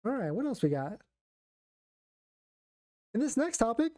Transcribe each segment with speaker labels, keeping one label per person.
Speaker 1: All right, what else we got? In this next topic,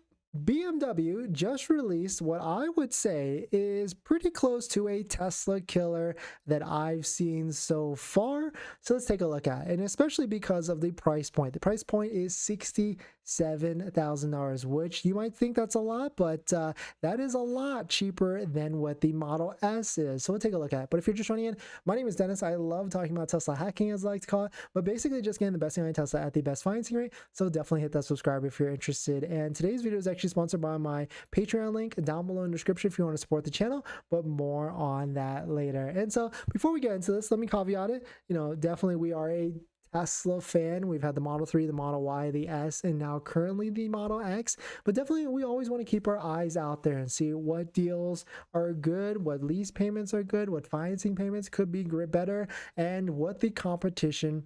Speaker 1: BMW just released what I would say is pretty close to a Tesla killer that I've seen so far. So let's take a look at it, and especially because of the price point. The price point is $67,000, which you might think that's a lot, but that is a lot cheaper than what the Model S is. So we'll take a look at it. But if you're just joining in, my name is Dennis. I love talking about Tesla hacking, as I like to call it, but basically just getting the best thing on Tesla at the best financing rate. So definitely hit that subscribe if you're interested. And today's video is actually sponsored by my Patreon link down below in the description if you want to support the channel, but more on that later. And so before we get into this, let me caveat it. Definitely we are a Tesla fan. We've had the Model 3, the Model Y, the S, and now currently the Model X. But definitely we always want to keep our eyes out there and see what deals are good, what lease payments are good, what financing payments could be better, and what the competition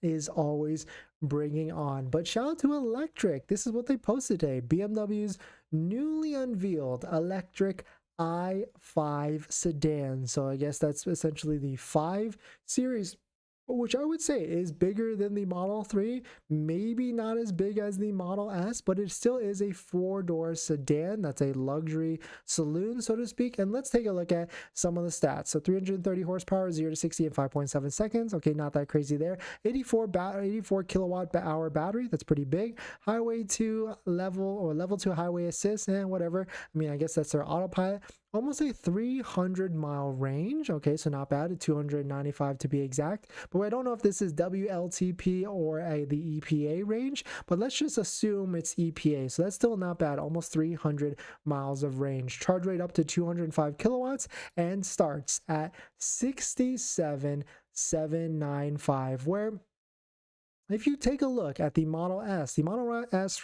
Speaker 1: is always bringing on. But shout out to electric. This is what they posted today. BMW's newly unveiled electric i5 sedan. So I guess that's essentially the 5 Series, which I would say is bigger than the Model 3, maybe not as big as the Model S, but it still is a 4-door sedan. That's a luxury saloon, so to speak. And let's take a look at some of the stats. So 330 horsepower, 0 to 60 in 5.7 seconds. Okay, not that crazy there. 84 kilowatt hour battery. That's pretty big. Highway to level, or level 2 highway assist, and whatever. I mean, I guess that's their autopilot. Almost a 300-mile range. Okay, so not bad. 295 to be exact. But I don't know if this is WLTP or the EPA range, but let's just assume it's EPA. So that's still not bad. Almost 300 miles of range. Charge rate up to 205 kilowatts and starts at 67,795, where if you take a look at the Model S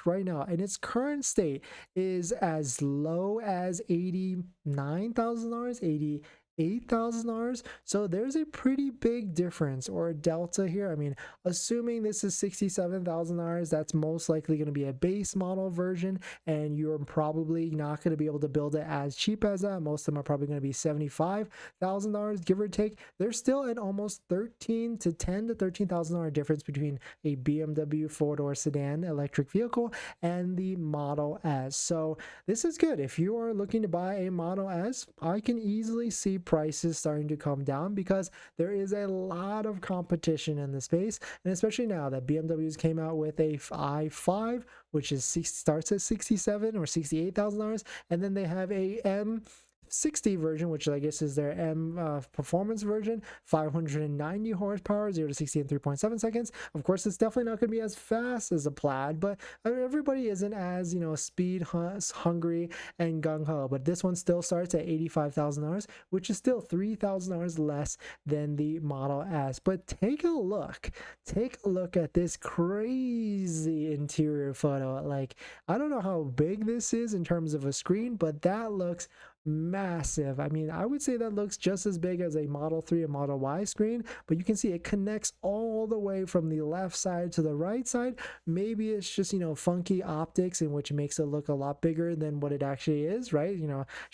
Speaker 1: right now in its current state is as low as $89,000, $88,000. So there's a pretty big difference, or a delta here. I mean, assuming this is $67,000, that's most likely going to be a base model version, and you're probably not going to be able to build it as cheap as that. Most of them are probably going to be $75,000, give or take. There's still an almost $10,000 to $13,000 difference between a BMW 4-door sedan electric vehicle and the Model S. So this is good. If you are looking to buy a Model S, I can easily see prices starting to come down because there is a lot of competition in the space, and especially now that BMW's came out with a i5, which starts at $67,000 or $68,000, and then they have a M60 version, which I guess is their M performance version, 590 horsepower, 0 to 60 in 3.7 seconds. Of course, it's definitely not going to be as fast as a Plaid, but everybody isn't as, speed hungry and gung-ho. But this one still starts at $85,000, which is still $3,000 less than the Model S. But take a look at this crazy interior photo. Like, I don't know how big this is in terms of a screen, but that looks massive. I mean, I would say that looks just as big as a Model 3 and Model Y screen, but you can see it connects all the way from the left side to the right side. Maybe it's just, funky optics, in which makes it look a lot bigger than what it actually is, right?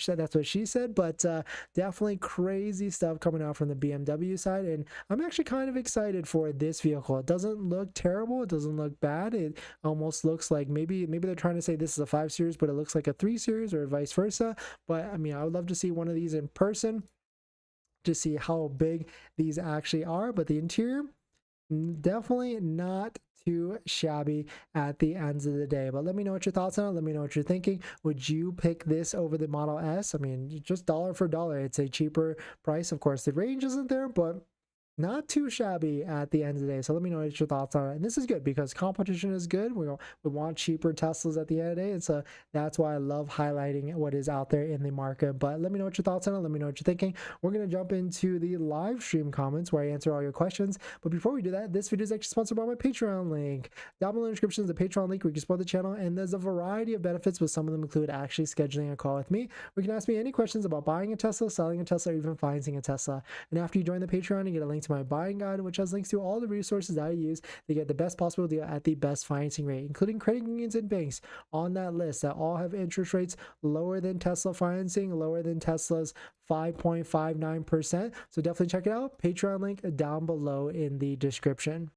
Speaker 1: That's what she said, but definitely crazy stuff coming out from the BMW side, and I'm actually kind of excited for this vehicle. It doesn't look terrible. It doesn't look bad. It almost looks like maybe they're trying to say this is a 5 Series, but it looks like a 3 Series or vice versa. But I mean, I would love to see one of these in person to see how big these actually are. But the interior, definitely not too shabby at the end of the day. But let me know what your thoughts on it. Let me know what you're thinking. Would you pick this over the Model S? I mean, just dollar for dollar, it's a cheaper price. Of course, the range isn't there, but not too shabby at the end of the day. So let me know what your thoughts are. And this is good because competition is good. We want cheaper Teslas at the end of the day. And so that's why I love highlighting what is out there in the market. But let me know what your thoughts are. Let me know what you're thinking. We're going to jump into the live stream comments where I answer all your questions. But before we do that, this video is actually sponsored by my Patreon link. Down below in the description is the Patreon link where you can support the channel. And there's a variety of benefits, but some of them include actually scheduling a call with me. You can ask me any questions about buying a Tesla, selling a Tesla, or even financing a Tesla. And after you join the Patreon, you get a link to my buying guide, which has links to all the resources that I use to get the best possible deal at the best financing rate, including credit unions and banks on that list that all have interest rates lower than Tesla financing, lower than Tesla's 5.59%. So definitely check it out. Patreon link down below in the description.